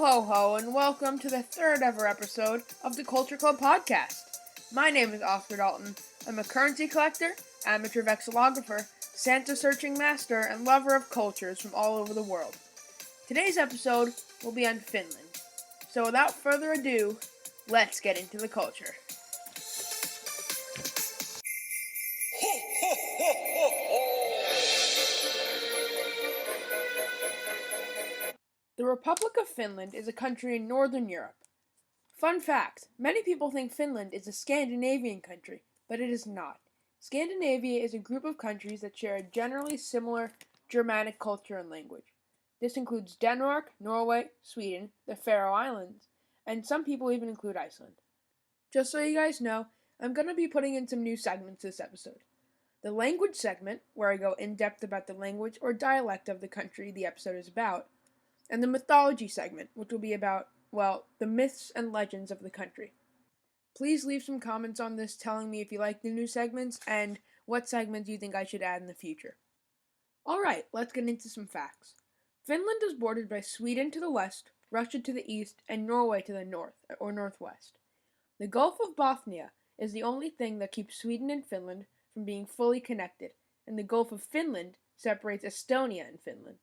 Ho, and welcome to the third ever episode of the Culture Club podcast. My name is Oscar Dalton. I'm a currency collector, amateur vexillographer, Santa searching master, and lover of cultures from all over the world. Today's episode will be on Finland. So without further ado, let's get into the culture. The Republic of Finland is a country in Northern Europe. Fun fact, many people think Finland is a Scandinavian country, but it is not. Scandinavia is a group of countries that share a generally similar Germanic culture and language. This includes Denmark, Norway, Sweden, the Faroe Islands, and some people even include Iceland. Just so you guys know, I'm going to be putting in some new segments this episode. The language segment, where I go in depth about the language or dialect of the country the episode is about, and the mythology segment, which will be about, the myths and legends of the country. Please leave some comments on this telling me if you like the new segments and what segments you think I should add in the future. Alright, let's get into some facts. Finland is bordered by Sweden to the west, Russia to the east, and Norway to the north, or northwest. The Gulf of Bothnia is the only thing that keeps Sweden and Finland from being fully connected, and the Gulf of Finland separates Estonia and Finland.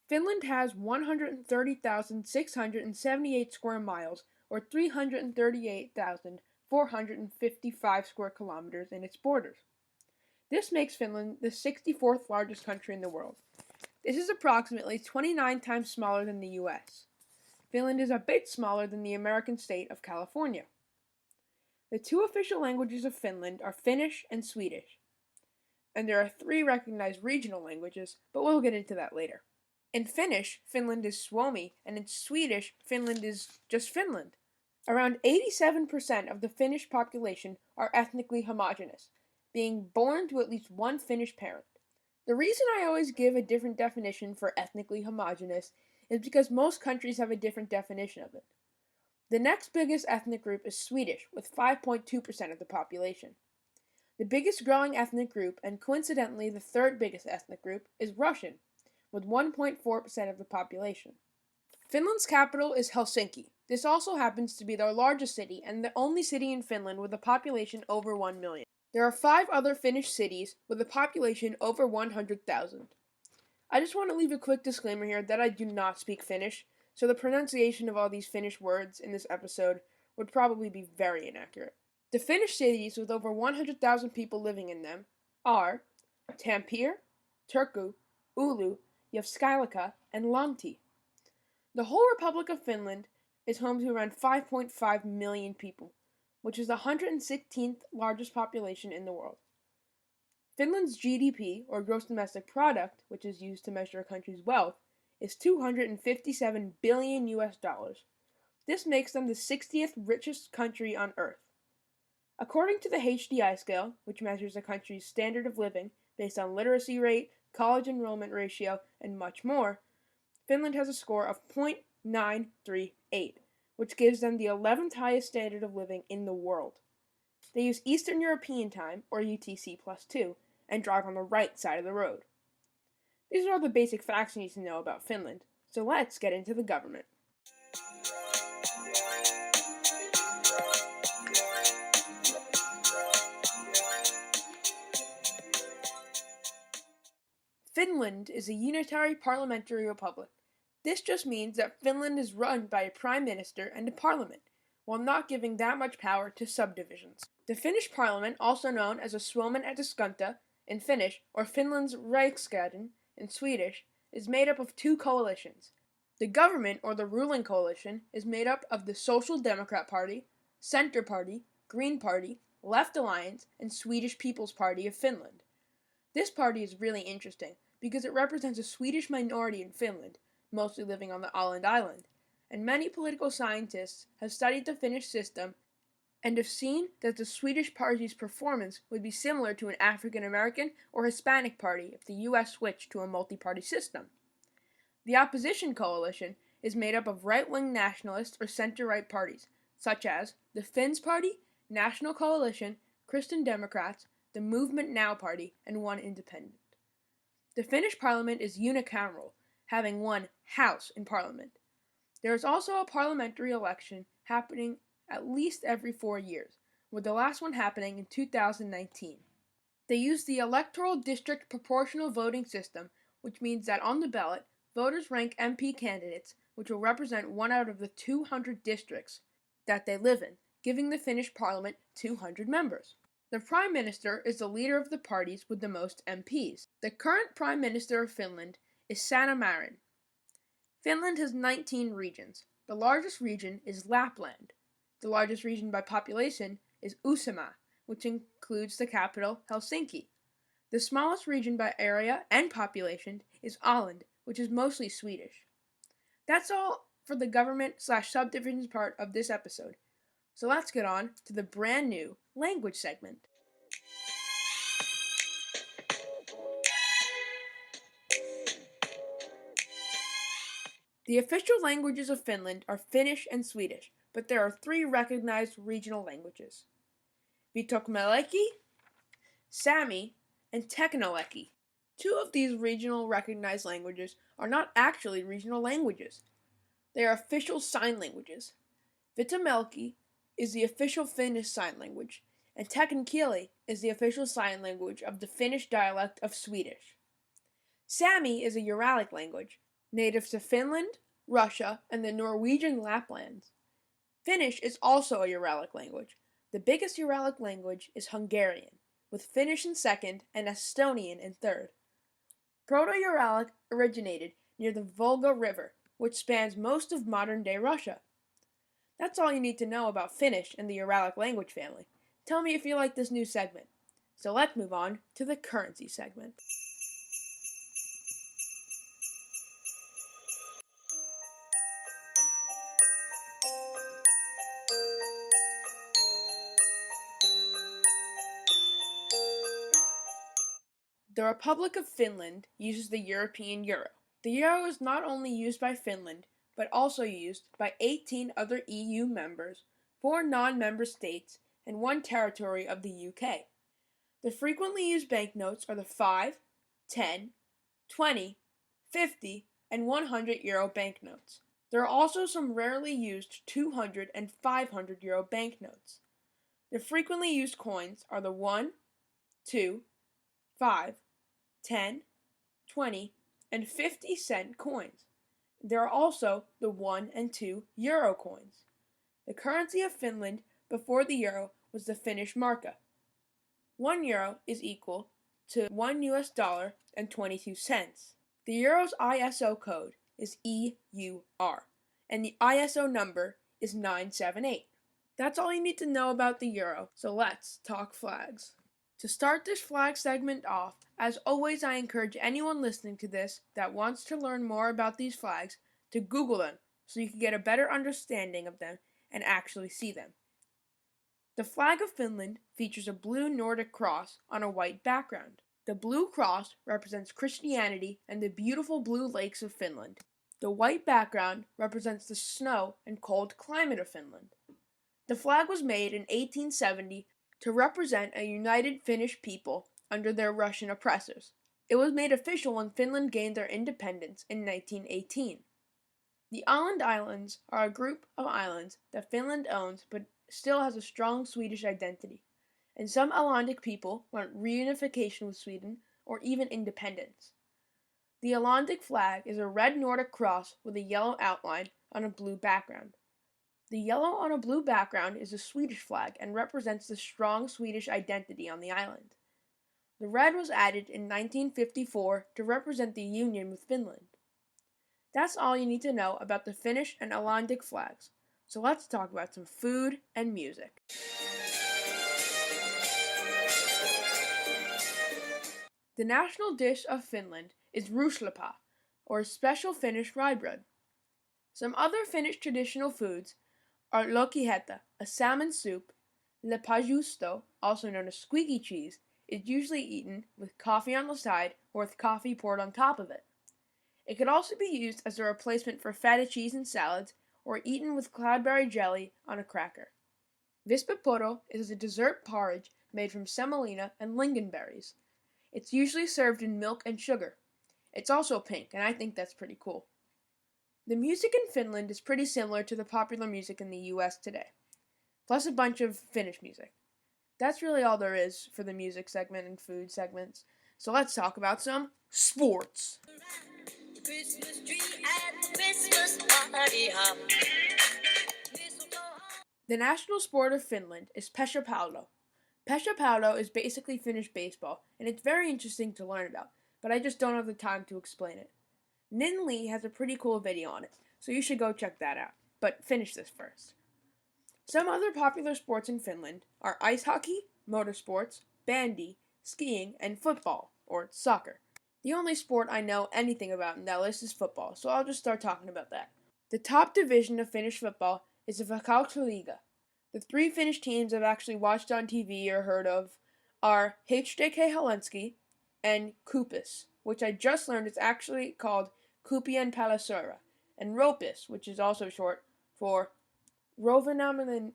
Finland has 130,678 square miles, or 338,455 square kilometers in its borders. This makes Finland the 64th largest country in the world. This is approximately 29 times smaller than the US. Finland is a bit smaller than the American state of California. The two official languages of Finland are Finnish and Swedish. And there are 3 recognized regional languages, but we'll get into that later. In Finnish, Finland is Suomi, and in Swedish, Finland is just Finland. Around 87% of the Finnish population are ethnically homogeneous, being born to at least one Finnish parent. The reason I always give a different definition for ethnically homogeneous is because most countries have a different definition of it. The next biggest ethnic group is Swedish, with 5.2% of the population. The biggest growing ethnic group, and coincidentally the third biggest ethnic group, is Russian, with 1.4% of the population. Finland's capital is Helsinki. This also happens to be their largest city and the only city in Finland with a population over 1 million. There are 5 other Finnish cities with a population over 100,000. I just want to leave a quick disclaimer here that I do not speak Finnish, so the pronunciation of all these Finnish words in this episode would probably be very inaccurate. The Finnish cities with over 100,000 people living in them are Tampere, Turku, Oulu, Jyväskylä, and Lahti. The whole Republic of Finland is home to around 5.5 million people, which is the 116th largest population in the world. Finland's GDP, or gross domestic product, which is used to measure a country's wealth, is $257 billion US. This makes them the 60th richest country on Earth. According to the HDI scale, which measures a country's standard of living based on literacy rate, college enrollment ratio, and much more, Finland has a score of 0.938, which gives them the 11th highest standard of living in the world. They use Eastern European Time, or UTC +2, and drive on the right side of the road. These are all the basic facts you need to know about Finland, so let's get into the government. Finland is a unitary parliamentary republic. This just means that Finland is run by a prime minister and a parliament, while not giving that much power to subdivisions. The Finnish parliament, also known as a Suomen eduskunta in Finnish, or Finland's Riksdagen in Swedish, is made up of 2 coalitions. The government, or the ruling coalition, is made up of the Social Democrat Party, Centre Party, Green Party, Left Alliance, and Swedish People's Party of Finland. This party is really interesting because it represents a Swedish minority in Finland, mostly living on the Åland Island, and many political scientists have studied the Finnish system and have seen that the Swedish party's performance would be similar to an African American or Hispanic party if the US switched to a multi-party system. The opposition coalition is made up of right-wing nationalist or center-right parties, such as the Finns Party, National Coalition, Christian Democrats, the Movement Now Party, and one independent. The Finnish parliament is unicameral, having one house in parliament. There is also a parliamentary election happening at least every 4 years, with the last one happening in 2019. They use the electoral district proportional voting system, which means that on the ballot, voters rank MP candidates, which will represent 1 out of the 200 districts that they live in, giving the Finnish parliament 200 members. The Prime Minister is the leader of the parties with the most MPs. The current Prime Minister of Finland is Sanna Marin. Finland has 19 regions. The largest region is Lapland. The largest region by population is Uusimaa, which includes the capital, Helsinki. The smallest region by area and population is Åland, which is mostly Swedish. That's all for the government/subdivisions part of this episode. So let's get on to the brand new language segment. The official languages of Finland are Finnish and Swedish, but there are 3 recognized regional languages: Viittomakieli, Sami, and Teknoeki. 2 of these regional recognized languages are not actually regional languages. They are official sign languages. Viittomakieli is the official Finnish sign language, and Teknokieli is the official sign language of the Finnish dialect of Swedish. Sami is a Uralic language, native to Finland, Russia, and the Norwegian Laplands. Finnish is also a Uralic language. The biggest Uralic language is Hungarian, with Finnish in second and Estonian in third. Proto-Uralic originated near the Volga River, which spans most of modern-day Russia. That's all you need to know about Finnish and the Uralic language family. Tell me if you like this new segment. So let's move on to the currency segment. The Republic of Finland uses the European euro. The euro is not only used by Finland, but also used by 18 other EU members, 4 non-member states, and 1 territory of the UK. The frequently used banknotes are the 5, 10, 20, 50, and 100 euro banknotes. There are also some rarely used 200 and 500 euro banknotes. The frequently used coins are the 1, 2, 5, 10, 20, and 50-cent coins. There are also the 1 and 2 euro coins. The currency of Finland before the euro was the Finnish marka. 1 euro is equal to $1 and 22 cents. The euro's ISO code is EUR, and the ISO number is 978. That's all you need to know about the euro, so let's talk flags. To start this flag segment off, as always, I encourage anyone listening to this that wants to learn more about these flags to Google them so you can get a better understanding of them and actually see them. The flag of Finland features a blue Nordic cross on a white background. The blue cross represents Christianity and the beautiful blue lakes of Finland. The white background represents the snow and cold climate of Finland. The flag was made in 1870 to represent a united Finnish people under their Russian oppressors. It was made official when Finland gained their independence in 1918. The Åland Islands are a group of islands that Finland owns but still has a strong Swedish identity, and some Ålandic people want reunification with Sweden or even independence. The Ålandic flag is a red Nordic cross with a yellow outline on a blue background. The yellow on a blue background is a Swedish flag and represents the strong Swedish identity on the island. The red was added in 1954 to represent the union with Finland. That's all you need to know about the Finnish and Ålandic flags. So let's talk about some food and music. The national dish of Finland is ruisleipä, or special Finnish rye bread. Some other Finnish traditional foods are lokiheta, a salmon soup. Lepäjuusto, also known as squeaky cheese, is usually eaten with coffee on the side or with coffee poured on top of it. It could also be used as a replacement for feta cheese in salads or eaten with cloudberry jelly on a cracker. Vispaporo is a dessert porridge made from semolina and lingonberries. It's usually served in milk and sugar. It's also pink, and I think that's pretty cool. The music in Finland is pretty similar to the popular music in the US today, plus a bunch of Finnish music. That's really all there is for the music segment and food segments. So let's talk about some sports. Christmas tree at the Christmas party hop. The national sport of Finland is pesäpallo. Pesäpallo is basically Finnish baseball, and it's very interesting to learn about, but I just don't have the time to explain it. Nin Lee has a pretty cool video on it, so you should go check that out. But finish this first. Some other popular sports in Finland are ice hockey, motorsports, bandy, skiing, and football, or soccer. The only sport I know anything about in that list is football, so I'll just start talking about that. The top division of Finnish football is the Veikkausliiga. The 3 Finnish teams I've actually watched on TV or heard of are HJK Helsinki and Kupis, which I just learned is actually called Kuopion Palloseura, and Ropis, which is also short for Rovaniemi.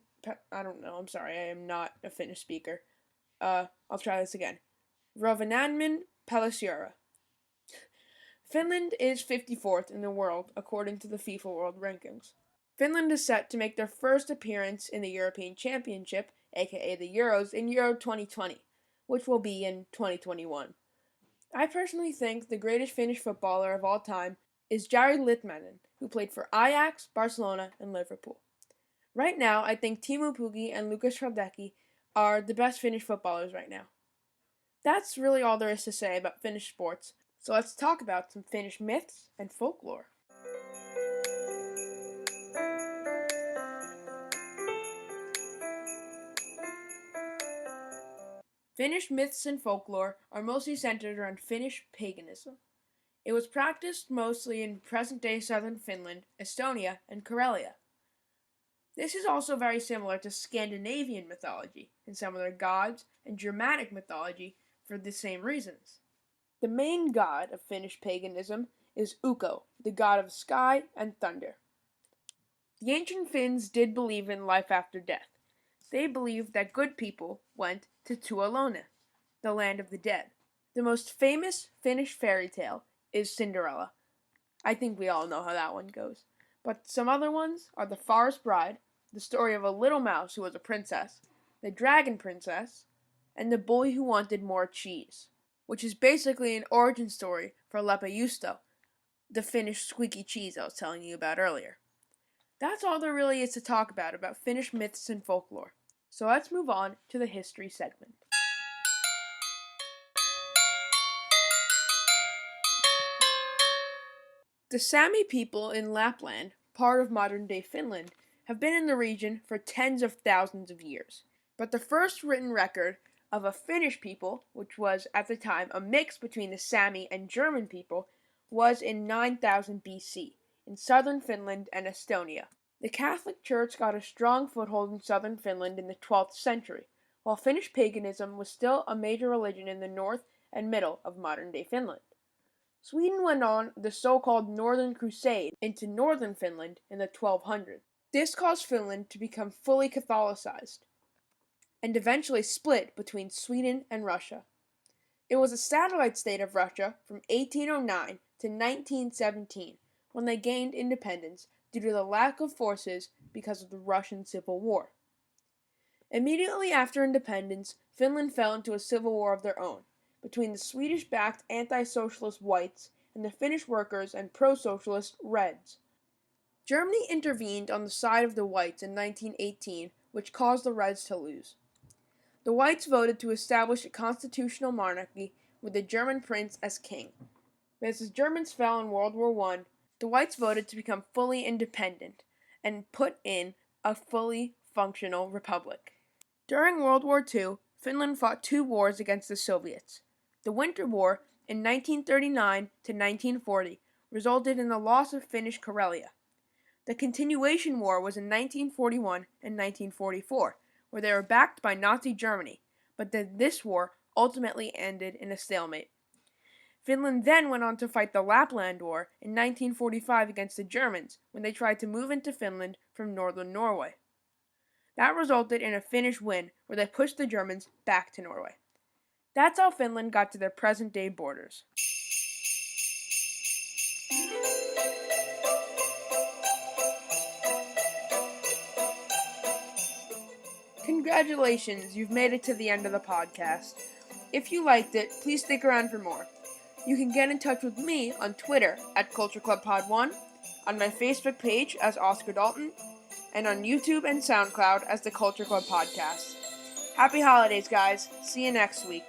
I don't know, I'm sorry, I am not a Finnish speaker. I'll try this again. Rovaniemi Palloseura. Finland is 54th in the world according to the FIFA World Rankings. Finland is set to make their first appearance in the European Championship, aka the Euros, in Euro 2020, which will be in 2021. I personally think the greatest Finnish footballer of all time is Jari Litmanen, who played for Ajax, Barcelona, and Liverpool. Right now, I think Teemu Pukki and Lukas Hradecky are the best Finnish footballers right now. That's really all there is to say about Finnish sports, so let's talk about some Finnish myths and folklore. Finnish myths and folklore are mostly centered around Finnish paganism. It was practiced mostly in present-day southern Finland, Estonia, and Karelia. This is also very similar to Scandinavian mythology in some of their gods and Germanic mythology for the same reasons. The main god of Finnish paganism is Ukko, the god of sky and thunder. The ancient Finns did believe in life after death. They believed that good people went to Tuolone, the land of the dead. The most famous Finnish fairy tale is Cinderella. I think we all know how that one goes. But some other ones are The Forest Bride, the story of a little mouse who was a princess, The Dragon Princess, and The Boy Who Wanted More Cheese, which is basically an origin story for Lepäjuusto, the Finnish squeaky cheese I was telling you about earlier. That's all there really is to talk about Finnish myths and folklore. So let's move on to the history segment. The Sami people in Lapland, part of modern-day Finland, have been in the region for tens of thousands of years. But the first written record of a Finnish people, which was at the time a mix between the Sami and German people, was in 9000 BC, in southern Finland and Estonia. The Catholic Church got a strong foothold in southern Finland in the 12th century, while Finnish paganism was still a major religion in the north and middle of modern-day Finland. Sweden went on the so-called Northern Crusade into northern Finland in the 1200s. This caused Finland to become fully Catholicized, and eventually split between Sweden and Russia. It was a satellite state of Russia from 1809 to 1917, when they gained independence due to the lack of forces because of the Russian Civil War. Immediately after independence, Finland fell into a civil war of their own, between the Swedish-backed anti-socialist Whites and the Finnish workers and pro-socialist Reds. Germany intervened on the side of the Whites in 1918, which caused the Reds to lose. The Whites voted to establish a constitutional monarchy with the German prince as king. But as the Germans fell in World War I, the Whites voted to become fully independent and put in a fully functional republic. During World War II, Finland fought 2 wars against the Soviets. The Winter War in 1939 to 1940 resulted in the loss of Finnish Karelia. The Continuation War was in 1941 and 1944, where they were backed by Nazi Germany, but this war ultimately ended in a stalemate. Finland then went on to fight the Lapland War in 1945 against the Germans when they tried to move into Finland from northern Norway. That resulted in a Finnish win where they pushed the Germans back to Norway. That's how Finland got to their present-day borders. Congratulations, you've made it to the end of the podcast. If you liked it, please stick around for more. You can get in touch with me on Twitter at CultureClubPod1, on my Facebook page as Oscar Dalton, and on YouTube and SoundCloud as the Culture Club Podcast. Happy holidays, guys. See you next week.